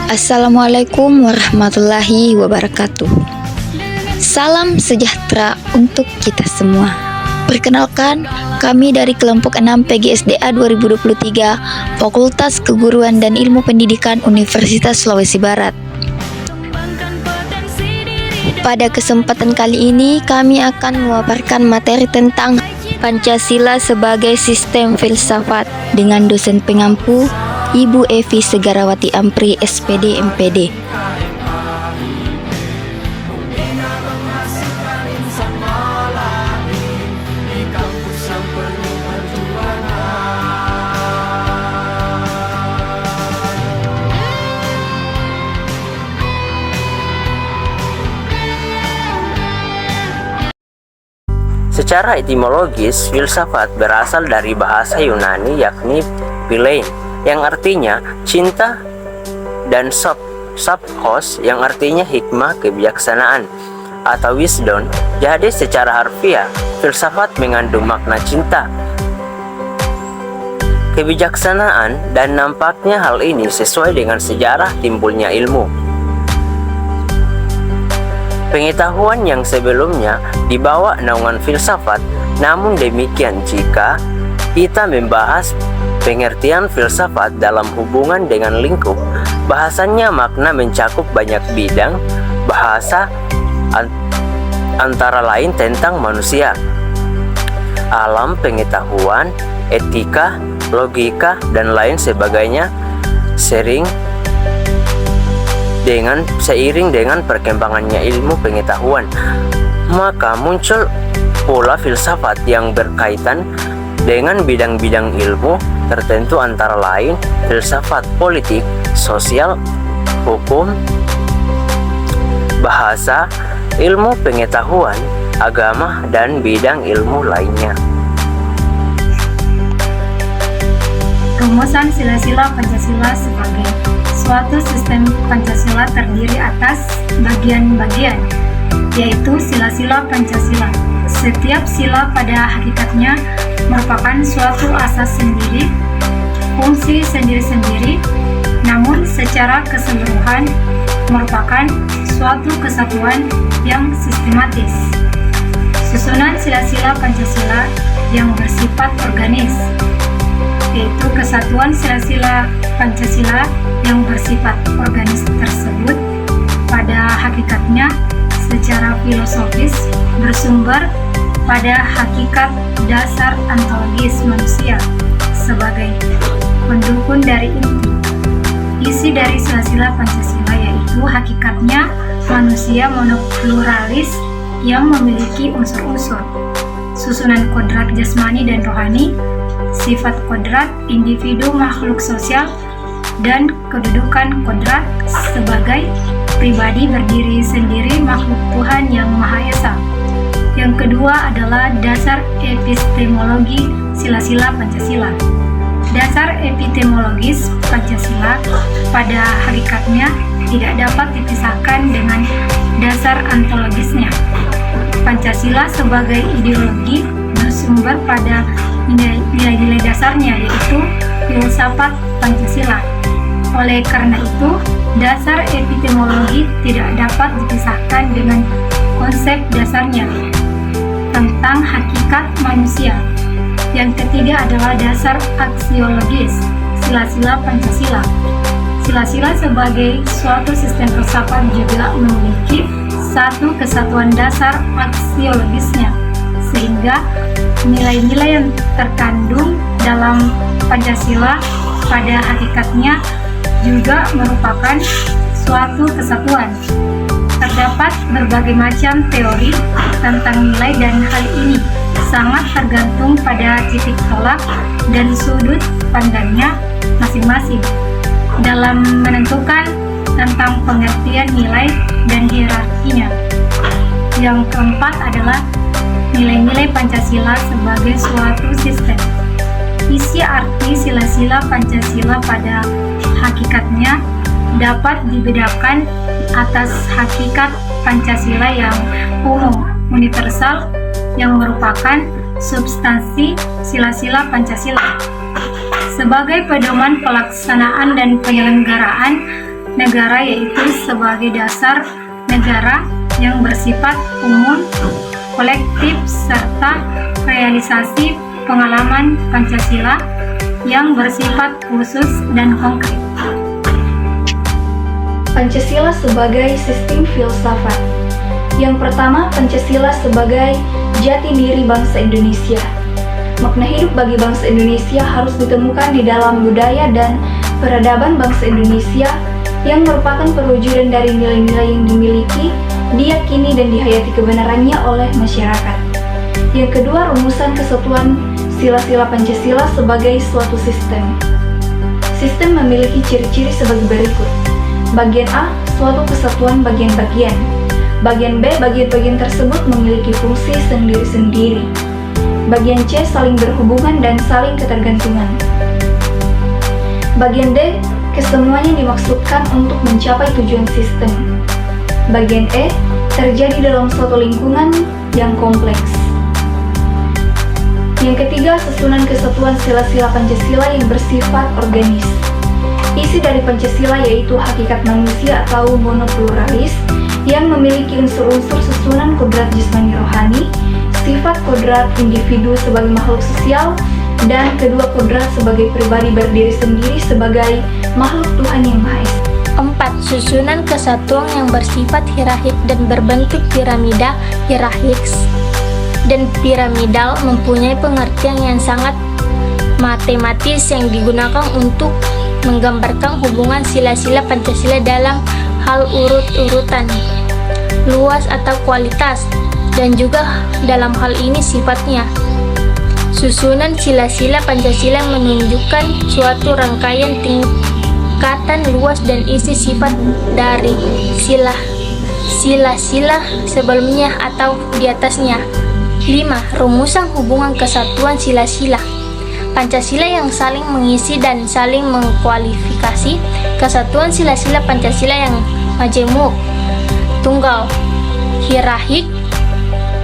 Assalamualaikum warahmatullahi wabarakatuh. Salam sejahtera untuk kita semua. Perkenalkan, kami dari kelompok 6 PGSDA 2023 Fakultas Keguruan dan Ilmu Pendidikan Universitas Sulawesi Barat. Pada kesempatan kali ini kami akan memaparkan materi tentang Pancasila sebagai sistem filsafat dengan dosen pengampu Ibu Evi Segarawati Ampri, SPD MPD. Secara etimologis, filsafat berasal dari bahasa Yunani yakni philein, yang artinya cinta, dan sophos yang artinya hikmah, kebijaksanaan, atau wisdom. Jadi secara harfiah, filsafat mengandung makna cinta, kebijaksanaan, dan nampaknya hal ini sesuai dengan sejarah timbulnya ilmu. Pengetahuan yang sebelumnya dibawa naungan filsafat, namun demikian jika kita membahas pengertian filsafat dalam hubungan dengan lingkup, bahasanya makna mencakup banyak bidang bahasa, antara lain tentang manusia, alam pengetahuan, etika, logika, dan lain sebagainya. Seiring dengan perkembangannya ilmu pengetahuan, maka muncul pula filsafat yang berkaitan dengan bidang-bidang ilmu tertentu, antara lain filsafat politik, sosial, hukum, bahasa, ilmu pengetahuan, agama, dan bidang ilmu lainnya. Rumusan sila-sila Pancasila sebagai suatu sistem Pancasila terdiri atas bagian-bagian, yaitu sila-sila Pancasila. Setiap sila pada hakikatnya merupakan suatu asas sendiri, fungsi sendiri-sendiri, namun secara keseluruhan merupakan suatu kesatuan yang sistematis. Susunan sila-sila Pancasila yang bersifat organis, yaitu kesatuan sila-sila Pancasila yang bersifat organis tersebut pada hakikatnya secara filosofis bersumber pada hakikat dasar ontologis manusia sebagai pendukung dari inti. Isi dari sila-sila Pancasila yaitu hakikatnya manusia monopluralis yang memiliki unsur-unsur susunan kodrat jasmani dan rohani, sifat kodrat individu makhluk sosial, dan kedudukan kodrat sebagai pribadi berdiri sendiri makhluk Tuhan yang Maha Esa. Yang kedua adalah dasar epistemologi sila-sila Pancasila. Dasar epistemologis Pancasila pada hakikatnya tidak dapat dipisahkan dengan dasar ontologisnya. Pancasila sebagai ideologi bersumber pada nilai-nilai dasarnya, yaitu filsafat Pancasila. Oleh karena itu, dasar epistemologi tidak dapat dipisahkan dengan konsep dasarnya tentang hakikat manusia. Yang ketiga adalah dasar aksiologis sila-sila Pancasila. Sila-sila sebagai suatu sistem filsafat juga memiliki satu kesatuan dasar aksiologisnya, sehingga nilai-nilai yang terkandung dalam Pancasila pada hakikatnya juga merupakan suatu kesatuan. Terdapat berbagai macam teori tentang nilai dan hal ini sangat tergantung pada titik tolak dan sudut pandangnya masing-masing dalam menentukan tentang pengertian nilai dan hierarkinya. Yang keempat adalah nilai-nilai Pancasila sebagai suatu sistem. Isi arti sila-sila Pancasila pada hakikatnya dapat dibedakan atas hakikat Pancasila yang umum, universal, yang merupakan substansi sila-sila Pancasila. Sebagai pedoman pelaksanaan dan penyelenggaraan negara, yaitu sebagai dasar negara yang bersifat umum, kolektif, serta realisasi pengalaman Pancasila yang bersifat khusus dan konkret. Pancasila sebagai sistem filsafat. Yang pertama, Pancasila sebagai jati diri bangsa Indonesia. Makna hidup bagi bangsa Indonesia harus ditemukan di dalam budaya dan peradaban bangsa Indonesia yang merupakan perwujudan dari nilai-nilai yang dimiliki, diyakini dan dihayati kebenarannya oleh masyarakat. Yang kedua, rumusan kesatuan sila-sila Pancasila sebagai suatu sistem. Sistem memiliki ciri-ciri sebagai berikut. Bagian A, suatu kesatuan bagian-bagian. Bagian B, bagian-bagian tersebut memiliki fungsi sendiri-sendiri. Bagian C, saling berhubungan dan saling ketergantungan. Bagian D, kesemuanya dimaksudkan untuk mencapai tujuan sistem. Bagian E, terjadi dalam suatu lingkungan yang kompleks. Yang ketiga, susunan kesatuan sila-sila Pancasila yang bersifat organis. Isi dari Pancasila yaitu hakikat manusia atau monopluralis yang memiliki unsur-unsur susunan kodrat jasmani rohani, sifat kodrat individu sebagai makhluk sosial, dan kedua kodrat sebagai pribadi berdiri sendiri sebagai makhluk Tuhan Yang Maha Esa. 4. Susunan kesatuan yang bersifat hierarkik dan berbentuk piramida hierarkis dan piramidal mempunyai pengertian yang sangat matematis yang digunakan untuk menggambarkan hubungan sila-sila Pancasila dalam hal urut-urutan, luas atau kualitas, dan juga dalam hal ini sifatnya. Susunan sila-sila Pancasila menunjukkan suatu rangkaian tingkatan luas dan isi sifat dari sila-sila sebelumnya atau di atasnya. 5. Rumusan hubungan kesatuan sila-sila Pancasila yang saling mengisi dan saling mengkualifikasi. Kesatuan sila-sila Pancasila yang majemuk, tunggal, hierarkik,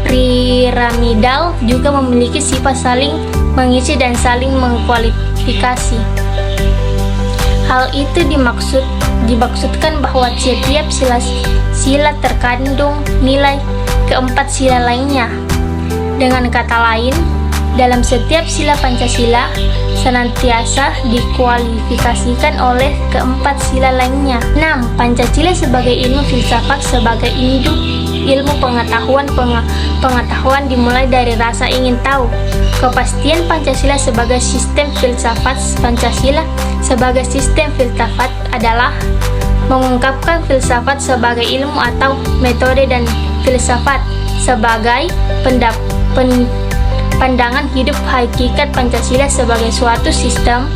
piramidal juga memiliki sifat saling mengisi dan saling mengkualifikasi. Hal itu dimaksudkan bahwa setiap sila terkandung nilai keempat sila lainnya. Dengan kata lain, dalam setiap sila Pancasila senantiasa dikualifikasikan oleh keempat sila lainnya. 6. Pancasila sebagai ilmu filsafat sebagai induk ilmu pengetahuan dimulai dari rasa ingin tahu. Kepastian Pancasila sebagai sistem filsafat. Pancasila sebagai sistem filsafat adalah mengungkapkan filsafat sebagai ilmu atau metode dan filsafat sebagai pandangan hidup hakikat Pancasila sebagai suatu sistem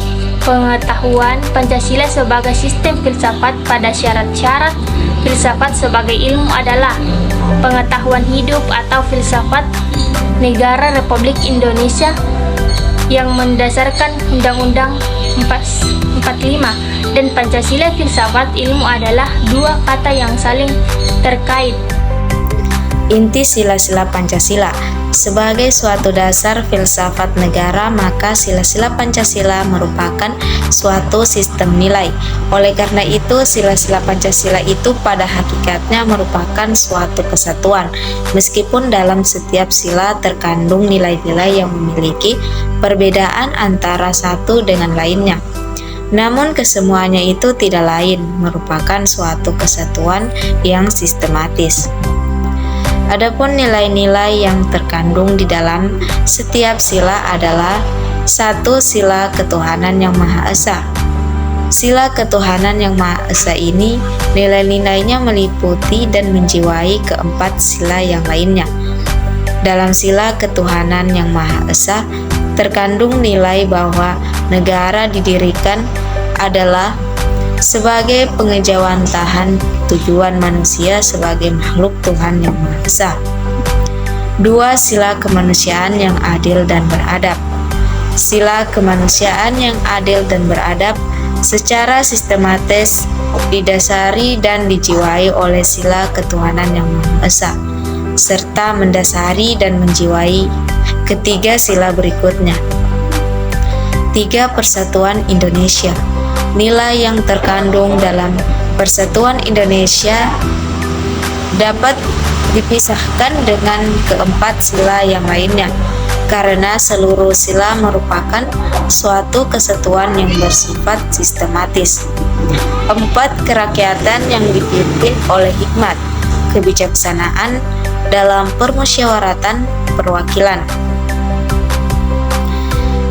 pengetahuan. Pancasila sebagai sistem filsafat pada syarat-syarat filsafat sebagai ilmu adalah pengetahuan hidup atau filsafat negara Republik Indonesia yang mendasarkan Undang-Undang 45, dan Pancasila filsafat ilmu adalah dua kata yang saling terkait. Inti sila-sila Pancasila. Sebagai suatu dasar filsafat negara, maka sila-sila Pancasila merupakan suatu sistem nilai. Oleh karena itu, sila-sila Pancasila itu pada hakikatnya merupakan suatu kesatuan, meskipun dalam setiap sila terkandung nilai-nilai yang memiliki perbedaan antara satu dengan lainnya. Namun kesemuanya itu tidak lain merupakan suatu kesatuan yang sistematis. Adapun nilai-nilai yang terkandung di dalam setiap sila adalah 1. Sila ketuhanan yang Maha Esa. Sila ketuhanan yang Maha Esa ini nilai-nilainya meliputi dan menjiwai keempat sila yang lainnya. Dalam sila ketuhanan yang Maha Esa terkandung nilai bahwa negara didirikan adalah sebagai pengejawantahan tujuan manusia sebagai makhluk Tuhan yang Maha Esa. 2. Sila kemanusiaan yang adil dan beradab. Sila kemanusiaan yang adil dan beradab secara sistematis didasari dan dijiwai oleh sila ketuhanan yang Maha Esa, serta mendasari dan menjiwai ketiga sila berikutnya. 3. Persatuan Indonesia. Nilai yang terkandung dalam Persatuan Indonesia dapat dipisahkan dengan keempat sila yang lainnya, karena seluruh sila merupakan suatu kesatuan yang bersifat sistematis. 4. Kerakyatan yang dipimpin oleh hikmat, kebijaksanaan dalam permusyawaratan perwakilan.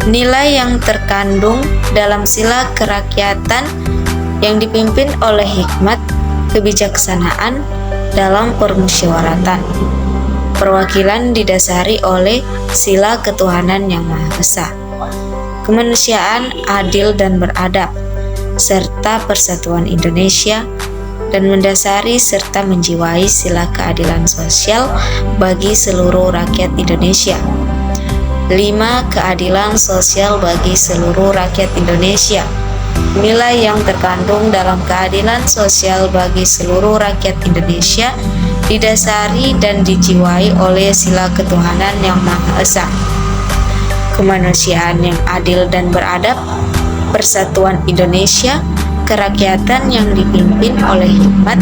Nilai yang terkandung dalam sila kerakyatan yang dipimpin oleh hikmat, kebijaksanaan dalam permusyawaratan perwakilan didasari oleh sila ketuhanan yang Maha Esa, kemanusiaan adil dan beradab, serta persatuan Indonesia, dan mendasari serta menjiwai sila keadilan sosial bagi seluruh rakyat Indonesia. 5. Keadilan sosial bagi seluruh rakyat Indonesia. Nilai yang terkandung dalam keadilan sosial bagi seluruh rakyat Indonesia didasari dan dijiwai oleh sila ketuhanan yang Maha Esa, kemanusiaan yang adil dan beradab, persatuan Indonesia, kerakyatan yang dipimpin oleh hikmat,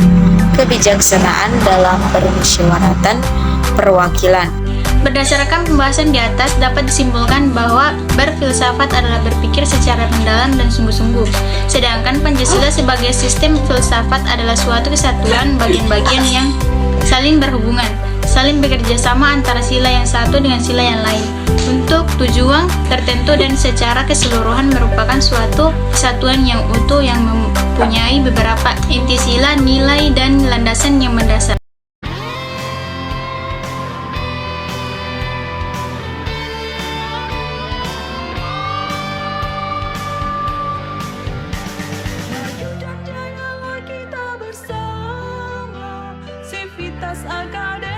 kebijaksanaan dalam permusyawaratan perwakilan. Berdasarkan pembahasan di atas, dapat disimpulkan bahwa berfilsafat adalah berpikir secara mendalam dan sungguh-sungguh. Sedangkan Pancasila sebagai sistem filsafat adalah suatu kesatuan bagian-bagian yang saling berhubungan, saling bekerja sama antara sila yang satu dengan sila yang lain, untuk tujuan tertentu dan secara keseluruhan merupakan suatu kesatuan yang utuh yang mempunyai beberapa inti sila, nilai, dan landasan yang mendasar. Kita bersama Civitas Akademi.